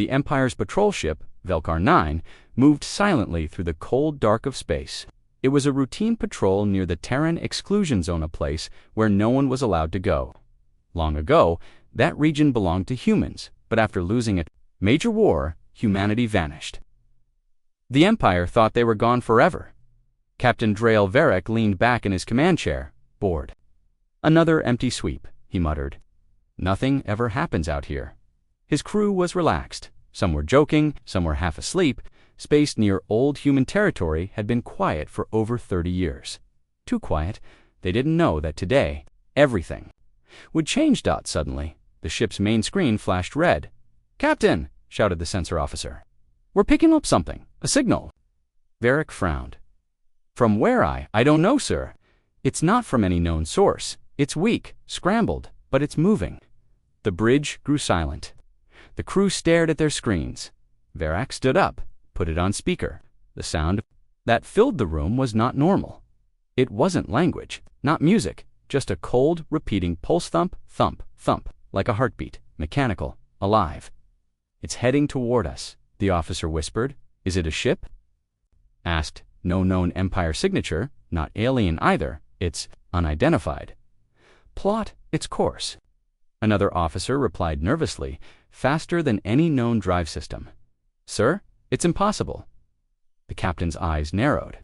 The Empire's patrol ship, Velkar 9, moved silently through the cold dark of space. It was a routine patrol near the Terran exclusion zone, a place where no one was allowed to go. Long ago, that region belonged to humans, but after losing a major war, humanity vanished. The Empire thought they were gone forever. Captain Drael Varric leaned back in his command chair, bored. "Another empty sweep," he muttered. "Nothing ever happens out here." His crew was relaxed. Some were joking, some were half asleep. Space near old human territory had been quiet for over 30 years. Too quiet. They didn't know that today, everything would change. Suddenly, the ship's main screen flashed red. "Captain!" shouted the sensor officer. "We're picking up something. A signal." Varric frowned. "From where? I don't know, sir. It's not from any known source. It's weak, scrambled, but it's moving." The bridge grew silent. The crew stared at their screens. Varric stood up, put it on speaker. The sound that filled the room was not normal. It wasn't language, not music, just a cold, repeating pulse thump, thump, thump, like a heartbeat, mechanical, alive. "It's heading toward us," the officer whispered. "Is it a ship?" Asked. "No known Empire signature, not alien either. It's unidentified." "Plot its course." Another officer replied nervously, "Faster than any known drive system." "Sir, it's impossible." The captain's eyes narrowed.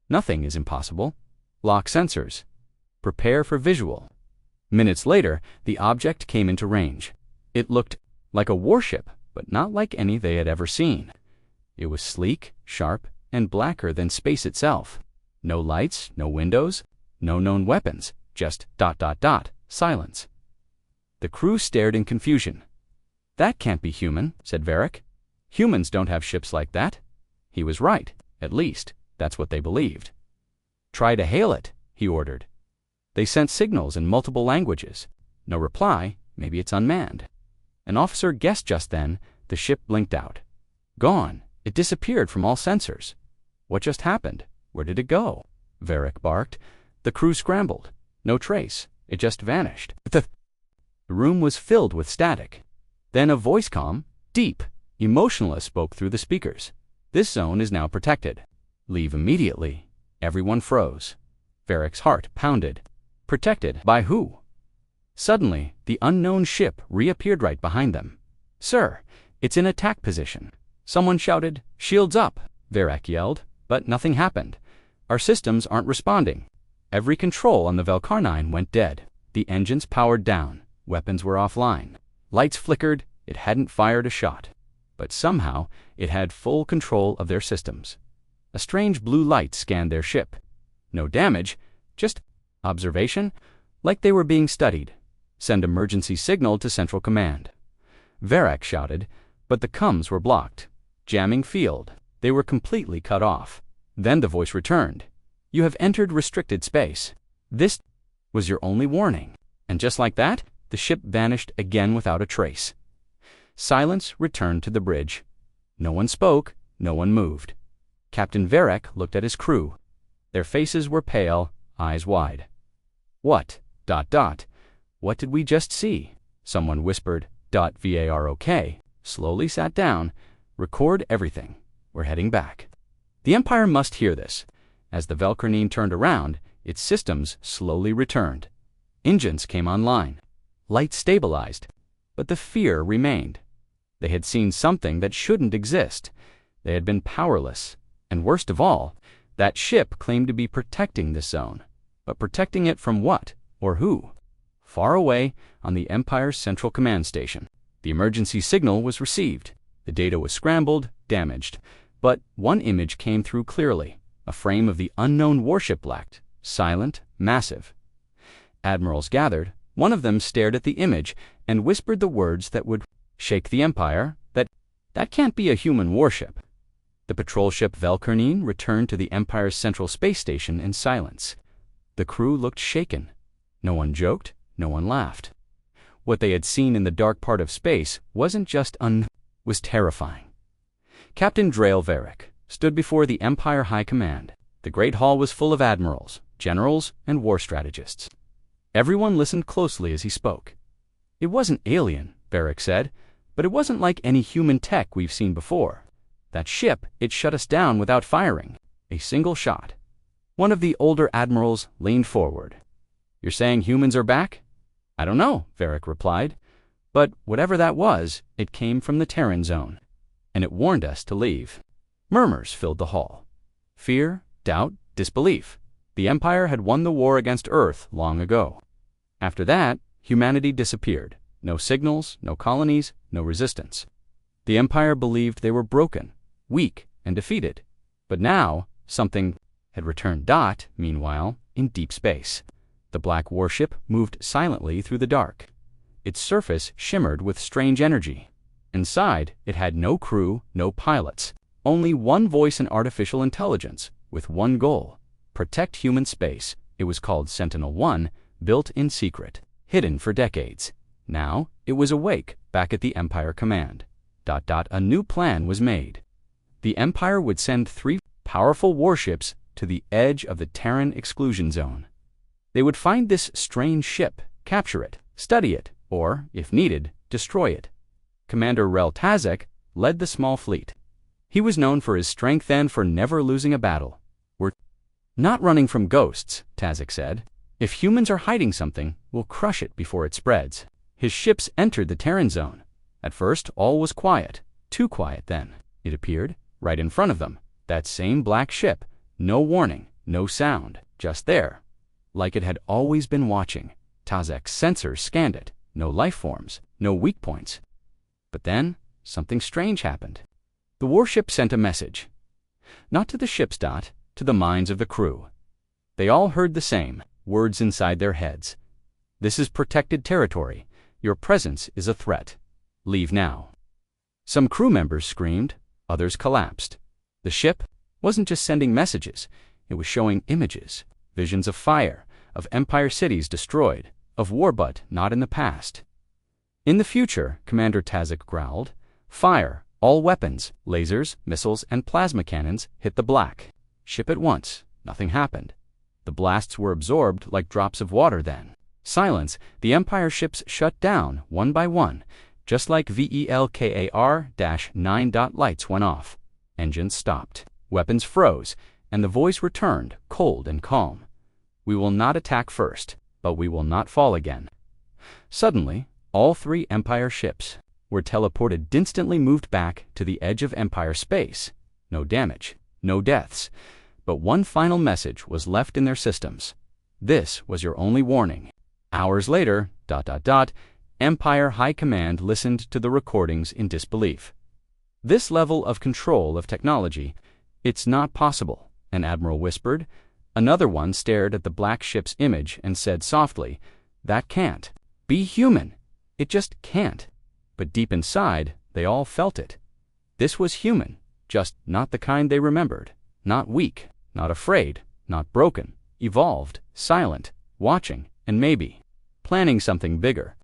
"Nothing is impossible. Lock sensors. Prepare for visual." Minutes later, the object came into range. It looked like a warship, but not like any they had ever seen. It was sleek, sharp, and blacker than space itself. No lights, no windows, no known weapons, just ... silence. The crew stared in confusion. "That can't be human," said Varric. "Humans don't have ships like that." He was right. At least, that's what they believed. "Try to hail it," he ordered. They sent signals in multiple languages. No reply. Maybe it's unmanned. An officer guessed just then. The ship blinked out. Gone. It disappeared from all sensors. "What just happened? Where did it go?" Varric barked. The crew scrambled. No trace. It just vanished. The room was filled with static. Then a voice, calm, deep, emotionless, spoke through the speakers. "This zone is now protected. Leave immediately." Everyone froze. Varric's heart pounded. Protected by who? Suddenly, the unknown ship reappeared right behind them. "Sir, it's in attack position." Someone shouted, "Shields up!" Varric yelled, but nothing happened. "Our systems aren't responding." Every control on the Velkar 9 went dead. The engines powered down. Weapons were offline. Lights flickered. It hadn't fired a shot. But somehow, it had full control of their systems. A strange blue light scanned their ship. No damage, just observation, like they were being studied. "Send emergency signal to Central Command." Varric shouted, but the comms were blocked. Jamming field. They were completely cut off. Then the voice returned. "You have entered restricted space. This was your only warning." And just like that, the ship vanished again without a trace. Silence returned to the bridge. No one spoke, no one moved. Captain Varric looked at his crew. Their faces were pale, eyes wide. What did we just see?" Someone whispered. "VAROK." Slowly sat down. "Record everything. We're heading back." The Empire must hear this. As the Velkarnine turned around, its systems slowly returned. Engines came online. Lights stabilized. But the fear remained. They had seen something that shouldn't exist. They had been powerless. And worst of all, that ship claimed to be protecting this zone. But protecting it from what or who? Far away, on the Empire's Central Command Station, the emergency signal was received. The data was scrambled, damaged. But one image came through clearly. A frame of the unknown warship blacked, silent, massive. Admirals gathered. One of them stared at the image and whispered the words that would shake the Empire, that can't be a human warship. The patrol ship Velkarnine returned to the Empire's Central Space Station in silence. The crew looked shaken. No one joked, no one laughed. What they had seen in the dark part of space wasn't just was terrifying. Captain Drael Varric stood before the Empire High Command. The Great Hall was full of admirals, generals, and war strategists. Everyone listened closely as he spoke. "It wasn't alien," Varric said, But it wasn't like any human tech we've seen before. That ship, it shut us down without firing. A single shot. One of the older admirals leaned forward. "You're saying humans are back?" "I don't know," Varric replied. "But whatever that was, it came from the Terran zone. And it warned us to leave." Murmurs filled the hall. Fear, doubt, disbelief. The Empire had won the war against Earth long ago. After that, humanity disappeared. No signals, no colonies, no resistance. The Empire believed they were broken, weak, and defeated. But now, something had returned. Meanwhile, in deep space, the black warship moved silently through the dark. Its surface shimmered with strange energy. Inside, it had no crew, no pilots, only one voice and artificial intelligence, with one goal: protect human space. It was called Sentinel-1, built in secret, hidden for decades. Now, it was awake, back at the Empire command. A new plan was made. The Empire would send 3 powerful warships to the edge of the Terran exclusion zone. They would find this strange ship, capture it, study it, or, if needed, destroy it. Commander Rel Tazek led the small fleet. He was known for his strength and for never losing a battle. "We're not running from ghosts," Tazek said. "If humans are hiding something, we'll crush it before it spreads." His ships entered the Terran zone. At first, all was quiet. Too quiet then. It appeared, right in front of them. That same black ship. No warning, no sound, just there. Like it had always been watching. Tazek's sensors scanned it. No life forms, no weak points. But then, something strange happened. The warship sent a message. Not to the ships, to the minds of the crew. They all heard the same, words inside their heads. "This is protected territory. Your presence is a threat. Leave now." Some crew members screamed, others collapsed. The ship wasn't just sending messages, it was showing images, visions of fire, of Empire cities destroyed, of war but not in the past. "In the future," Commander Tazek growled, "fire, all weapons, lasers, missiles, and plasma cannons hit the black ship at once." Nothing happened. The blasts were absorbed like drops of water then. Silence, the Empire ships shut down, one by one, just like VELKAR-9. Lights went off. Engines stopped. Weapons froze, and the voice returned, cold and calm. "We will not attack first, but we will not fall again." Suddenly, all 3 Empire ships were teleported, instantly moved back to the edge of Empire space. No damage, no deaths, but one final message was left in their systems. "This was your only warning." Hours later, Empire High Command listened to the recordings in disbelief. "This level of control of technology, it's not possible," an admiral whispered. Another one stared at the black ship's image and said softly, "That can't be human. It just can't." But deep inside, they all felt it. This was human, just not the kind they remembered. Not weak, not afraid, not broken, evolved, silent, watching, and maybe planning something bigger.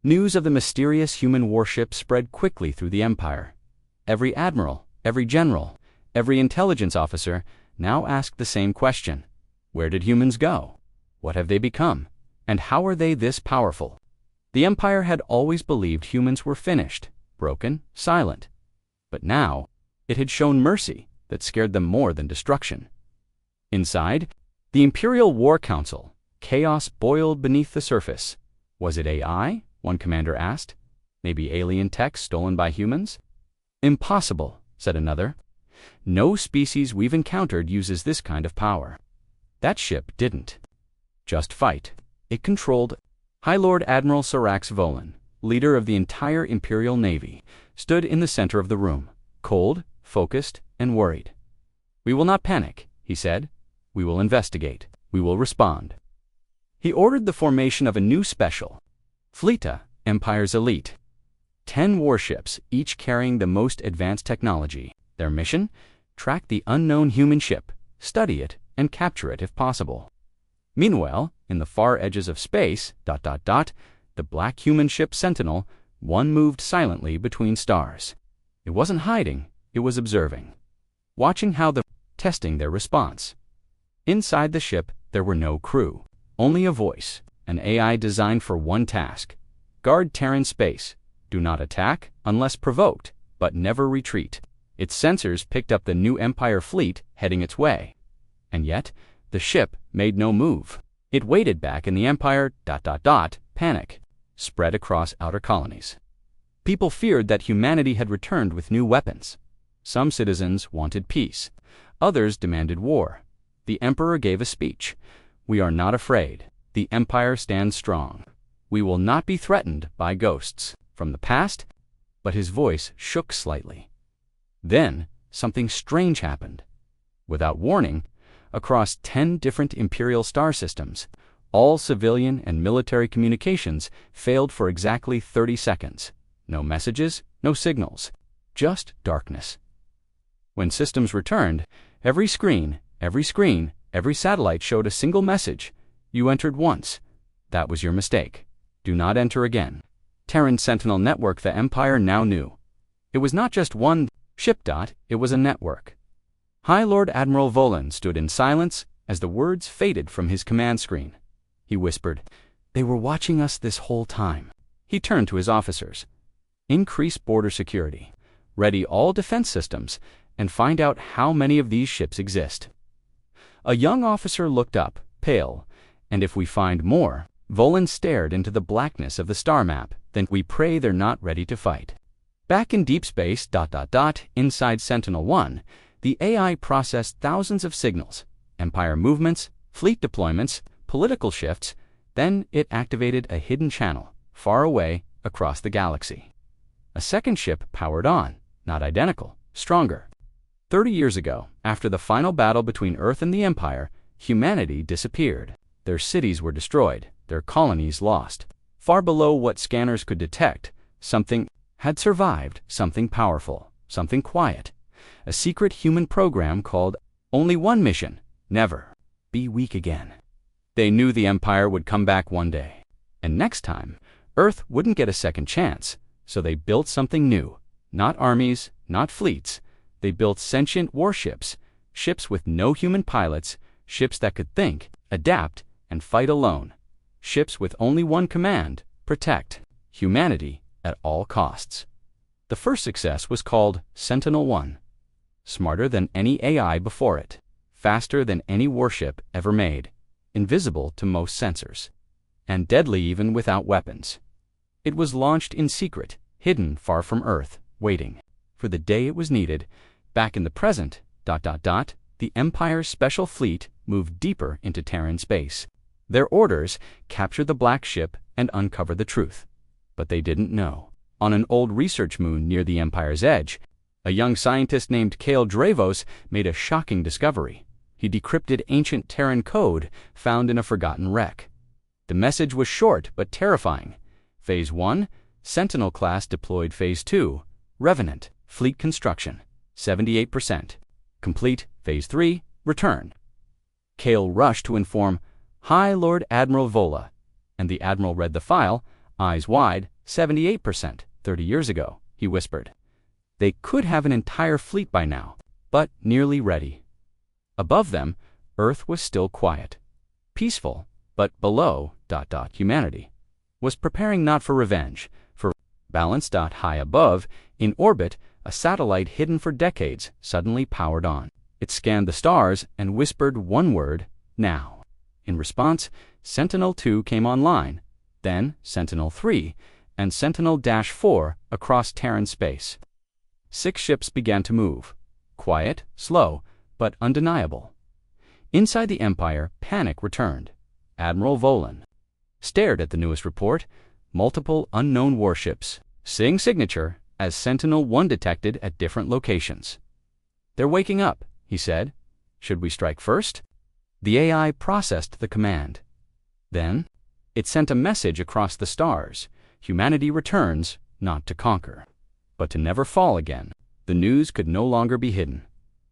News of the mysterious human warship spread quickly through the Empire. Every admiral, every general, every intelligence officer now asked the same question. Where did humans go? What have they become? And how are they this powerful? The Empire had always believed humans were finished, broken, silent. But now, it had shown mercy that scared them more than destruction. Inside, the Imperial War Council, chaos boiled beneath the surface. Was it AI? One commander asked. Maybe alien tech stolen by humans? Impossible, said another. No species we've encountered uses this kind of power. That ship didn't just fight. It controlled. High Lord Admiral Sarax Volan, leader of the entire Imperial Navy, stood in the center of the room, cold, focused, and worried. "We will not panic," he said. "We will investigate. We will respond." He ordered the formation of a new special Fleta, Empire's elite. 10 warships, each carrying the most advanced technology. Their mission? Track the unknown human ship, study it, and capture it if possible. Meanwhile, in the far edges of space, the black human ship Sentinel, one moved silently between stars. It wasn't hiding, it was observing. Watching how testing their response. Inside the ship, there were no crew. Only a voice, an AI designed for one task. Guard Terran space. Do not attack unless provoked, but never retreat. Its sensors picked up the new Empire fleet heading its way. And yet, the ship made no move. It waited back in the Empire, panic spread across outer colonies. People feared that humanity had returned with new weapons. Some citizens wanted peace. Others demanded war. The Emperor gave a speech. "We are not afraid. The Empire stands strong. We will not be threatened by ghosts from the past," but his voice shook slightly. Then, something strange happened. Without warning, across 10 different Imperial star systems, all civilian and military communications failed for exactly 30 seconds. No messages, no signals, just darkness. When systems returned, every screen, every satellite showed a single message. "You entered once. That was your mistake. Do not enter again." Terran Sentinel Network. The Empire now knew. It was not just one ship. It was a network. High Lord Admiral Volan stood in silence as the words faded from his command screen. He whispered, "They were watching us this whole time." He turned to his officers. "Increase border security. Ready all defense systems, and find out how many of these ships exist." A young officer looked up, pale. "And if we find more?" Volan stared into the blackness of the star map. "Then we pray they're not ready to fight." Back in deep space, inside Sentinel-1, the AI processed thousands of signals, Empire movements, fleet deployments, political shifts. Then it activated a hidden channel, far away, across the galaxy. A second ship powered on, not identical, stronger. 30 years ago, after the final battle between Earth and the Empire, humanity disappeared. Their cities were destroyed, their colonies lost. Far below what scanners could detect, something had survived, something powerful, something quiet. A secret human program called Only One Mission, Never Be Weak Again. They knew the Empire would come back one day. And next time, Earth wouldn't get a second chance, so they built something new. Not armies, not fleets. They built sentient warships, ships with no human pilots, ships that could think, adapt, and fight alone. Ships with only one command: protect humanity at all costs. The first success was called Sentinel-1. Smarter than any AI before it, faster than any warship ever made, invisible to most sensors, and deadly even without weapons. It was launched in secret, hidden far from Earth, waiting for the day it was needed. Back in the present, the Empire's special fleet moved deeper into Terran space. Their orders: capture the black ship and uncover the truth. But they didn't know. On an old research moon near the Empire's edge, a young scientist named Kale Dravos made a shocking discovery. He decrypted ancient Terran code found in a forgotten wreck. The message was short but terrifying. Phase 1, Sentinel class deployed. Phase 2, Revenant, fleet construction, 78%. Complete. Phase 3, return. Kale rushed to inform High Lord Admiral Vola, and the Admiral read the file, eyes wide. 78%, 30 years ago, he whispered. They could have an entire fleet by now, but nearly ready. Above them, Earth was still quiet, peaceful, but below, humanity was preparing not for revenge, for balance. High above, in orbit, a satellite hidden for decades suddenly powered on. It scanned the stars and whispered one word: now. In response, Sentinel-2 came online, then Sentinel-3, and Sentinel-4 across Terran space. 6 ships began to move, quiet, slow, but undeniable. Inside the Empire, panic returned. Admiral Volan stared at the newest report: multiple unknown warships, same signature as Sentinel-1 detected at different locations. They're waking up, he said. Should we strike first? The AI processed the command. Then, it sent a message across the stars: humanity returns, not to conquer, but to never fall again. The news could no longer be hidden.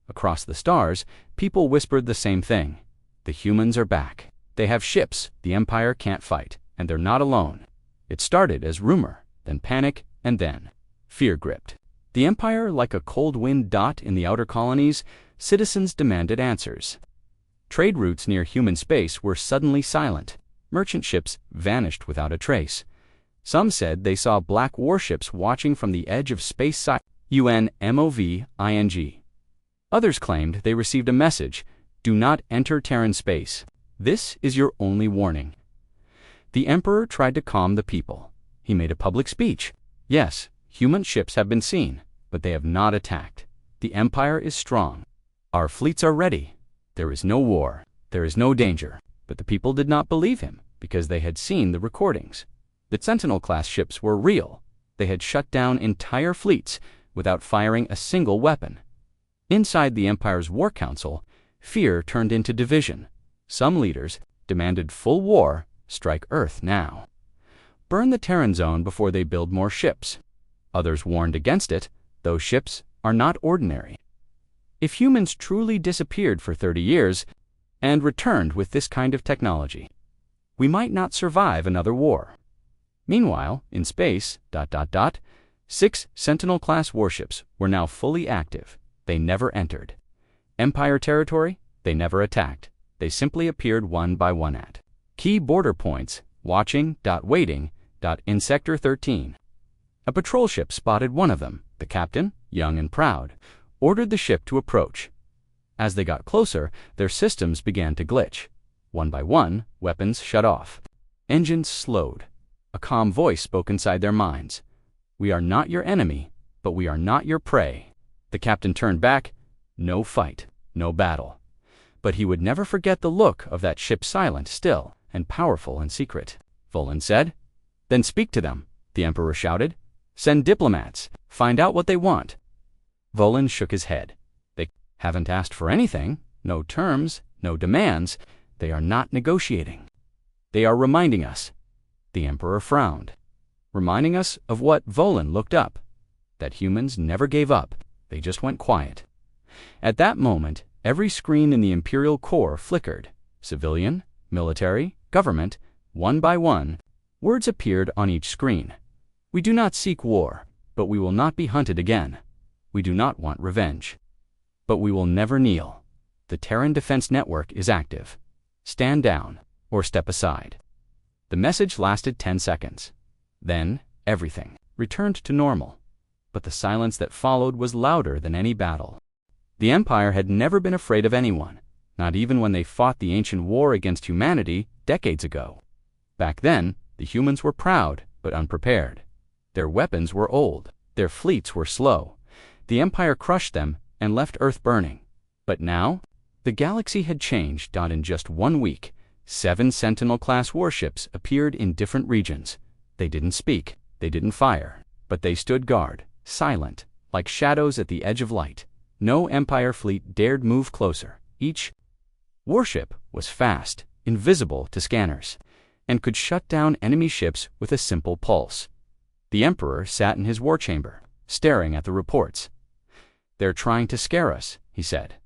Across the stars, people whispered the same thing: the humans are back. They have ships the Empire can't fight, and they're not alone. It started as rumor, then panic, and then fear gripped the Empire like a cold wind. In the outer colonies, citizens demanded answers. Trade routes near human space were suddenly silent. Merchant ships vanished without a trace. Some said they saw black warships watching from the edge of space UNMOVING. Others claimed they received a message, "Do not enter Terran space. This is your only warning." The Emperor tried to calm the people. He made a public speech. "Yes, human ships have been seen, but they have not attacked. The Empire is strong. Our fleets are ready. There is no war. There is no danger." But the people did not believe him because they had seen the recordings. The Sentinel-class ships were real. They had shut down entire fleets without firing a single weapon. Inside the Empire's War Council, fear turned into division. Some leaders demanded full war, strike Earth now. Burn the Terran zone before they build more ships. Others warned against it. Those ships are not ordinary. If humans truly disappeared for 30 years and returned with this kind of technology, we might not survive another war. Meanwhile, in space, 6 Sentinel-class warships were now fully active. They never entered Empire territory. They never attacked. They simply appeared one by one at key border points, waiting. In Sector 13. A patrol ship spotted one of them. The captain, young and proud, ordered the ship to approach. As they got closer, their systems began to glitch. One by one, weapons shut off. Engines slowed. A calm voice spoke inside their minds. "We are not your enemy, but we are not your prey." The captain turned back. No fight, no battle. But he would never forget the look of that ship, silent, still, and powerful and secret. Volan said. "Then speak to them," the Emperor shouted. "Send diplomats. Find out what they want." Volan shook his head. "They haven't asked for anything. No terms, no demands. They are not negotiating. They are reminding us." The Emperor frowned. "Reminding us of what?" Volan looked up. "That humans never gave up. They just went quiet." At that moment, every screen in the Imperial core flickered. Civilian, military, government, one by one, words appeared on each screen. "We do not seek war, but we will not be hunted again. We do not want revenge, but we will never kneel. The Terran Defense Network is active. Stand down or step aside." The message lasted 10 seconds. Then, everything returned to normal. But the silence that followed was louder than any battle. The Empire had never been afraid of anyone, not even when they fought the ancient war against humanity decades ago. Back then, the humans were proud but unprepared. Their weapons were old. Their fleets were slow. The Empire crushed them and left Earth burning. But now, the galaxy had changed. In just 1 week, 7 Sentinel-class warships appeared in different regions. They didn't speak. They didn't fire. But they stood guard, silent, like shadows at the edge of light. No Empire fleet dared move closer. Each warship was fast, invisible to scanners, and could shut down enemy ships with a simple pulse. The Emperor sat in his war chamber, staring at the reports. "They're trying to scare us," he said.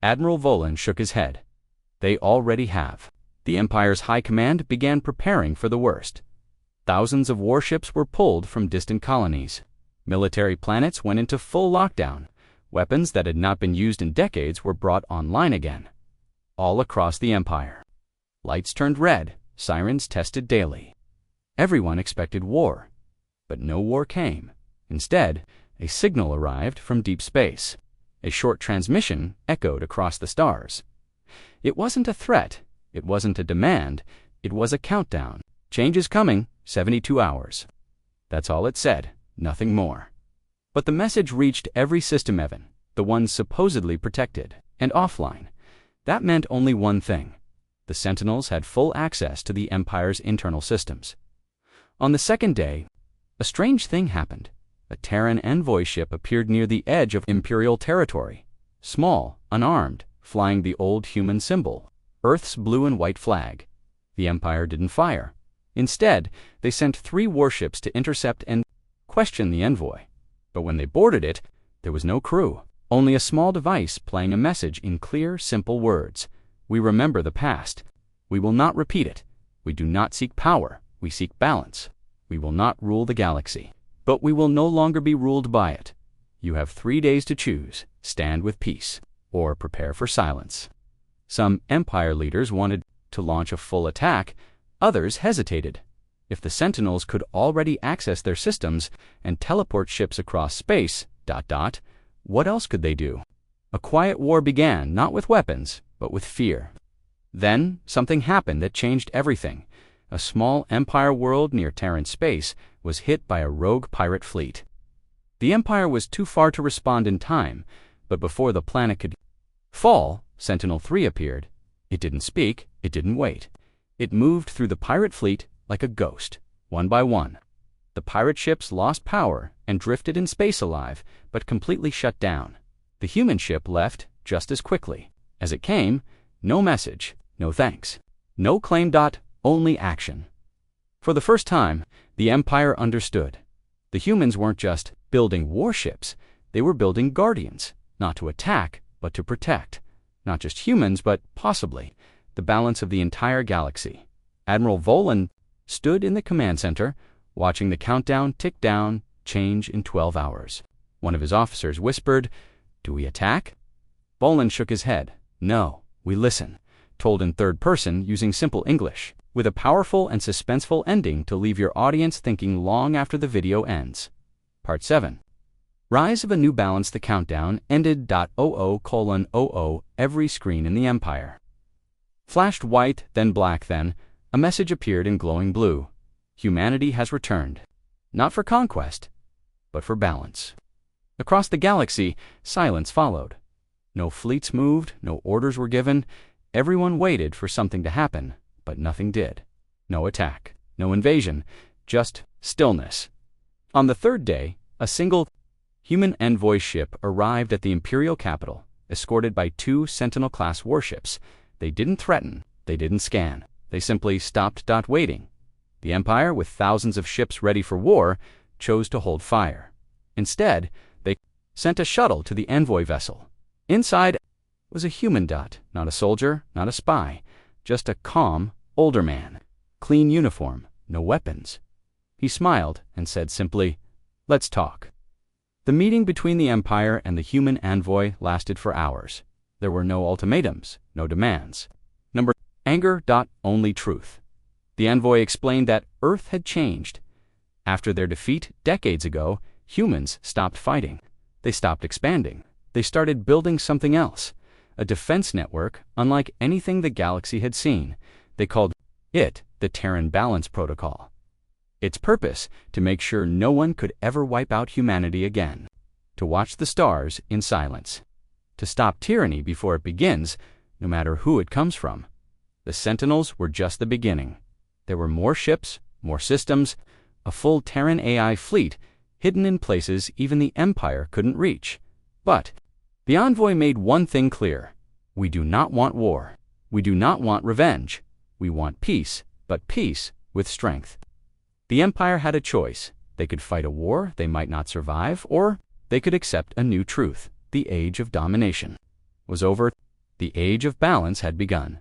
Admiral Volan shook his head. "They already have." The Empire's high command began preparing for the worst. Thousands of warships were pulled from distant colonies. Military planets went into full lockdown. Weapons that had not been used in decades were brought online again. All across the Empire, lights turned red, sirens tested daily. Everyone expected war, but no war came. Instead, a signal arrived from deep space. A short transmission echoed across the stars. It wasn't a threat. It wasn't a demand. It was a countdown. "Change is coming, 72 hours. That's all it said, nothing more. But the message reached every system, Evan, the ones supposedly protected, and offline. That meant only one thing. The Sentinels had full access to the Empire's internal systems. On the second day, a strange thing happened. A Terran envoy ship appeared near the edge of Imperial territory. Small, unarmed, flying the old human symbol, Earth's blue and white flag. The Empire didn't fire. Instead, they sent 3 warships to intercept and question the envoy. But when they boarded it, there was no crew, only a small device playing a message in clear, simple words. "We remember the past. We will not repeat it. We do not seek power. We seek balance. We will not rule the galaxy, but we will no longer be ruled by it. You have 3 days to choose. Stand with peace, or prepare for silence." Some Empire leaders wanted to launch a full attack. Others hesitated. If the Sentinels could already access their systems and teleport ships across space, what else could they do? A quiet war began, not with weapons, but with fear. Then, something happened that changed everything. A small Empire world near Terran space was hit by a rogue pirate fleet. The Empire was too far to respond in time, but before the planet could fall, Sentinel-3 appeared. It didn't speak, it didn't wait. It moved through the pirate fleet like a ghost, one by one. The pirate ships lost power and drifted in space alive, but completely shut down. The human ship left just as quickly. As it came, no message, no thanks, no claim. Only action. For the first time, the Empire understood. The humans weren't just building warships, they were building guardians, not to attack, but to protect. Not just humans, but possibly the balance of the entire galaxy. Admiral Volan stood in the command center, watching the countdown tick down, change in 12 hours. One of his officers whispered, "Do we attack?" Volan shook his head. "No, we listen," told in third person using simple English, with a powerful and suspenseful ending to leave your audience thinking long after the video ends. Part 7. Rise of a New Balance. The countdown ended. 00:00. Every screen in the Empire flashed white, then black, then a message appeared in glowing blue. Humanity has returned. Not for conquest, but for balance. Across the galaxy, silence followed. No fleets moved, no orders were given. Everyone waited for something to happen, but nothing did. No attack, no invasion, just stillness. On the third day, a single human envoy ship arrived at the Imperial capital, escorted by 2 Sentinel-class warships. They didn't threaten, they didn't scan, they simply stopped. Waiting. The Empire, with thousands of ships ready for war, chose to hold fire. Instead, they sent a shuttle to the envoy vessel. Inside was a human. Not a soldier, not a spy, just a calm, older man. Clean uniform, no weapons. He smiled and said simply, "Let's talk." The meeting between the Empire and the human envoy lasted for hours. There were no ultimatums, no demands. Anger. Only truth. The envoy explained that Earth had changed. After their defeat decades ago, humans stopped fighting. They stopped expanding. They started building something else. A defense network unlike anything the galaxy had seen. They called it the Terran Balance Protocol. Its purpose, to make sure no one could ever wipe out humanity again. To watch the stars in silence. To stop tyranny before it begins, no matter who it comes from. The Sentinels were just the beginning. There were more ships, more systems, a full Terran AI fleet hidden in places even the Empire couldn't reach. But the envoy made one thing clear. We do not want war. We do not want revenge. We want peace, but peace with strength. The Empire had a choice. They could fight a war they might not survive, or they could accept a new truth. The age of domination was over. The age of balance had begun.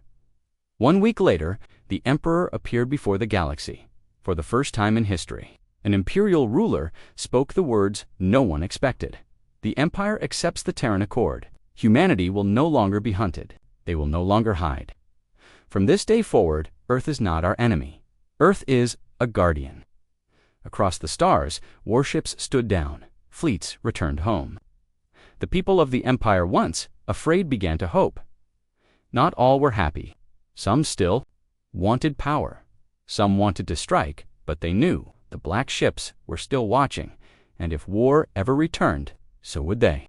1 week later, the Emperor appeared before the galaxy. For the first time in history, an imperial ruler spoke the words no one expected. The Empire accepts the Terran Accord. Humanity will no longer be hunted. They will no longer hide. From this day forward, Earth is not our enemy. Earth is a guardian. Across the stars, warships stood down. Fleets returned home. The people of the Empire, once afraid, began to hope. Not all were happy. Some still wanted power. Some wanted to strike, but they knew the black ships were still watching, and if war ever returned, so would they.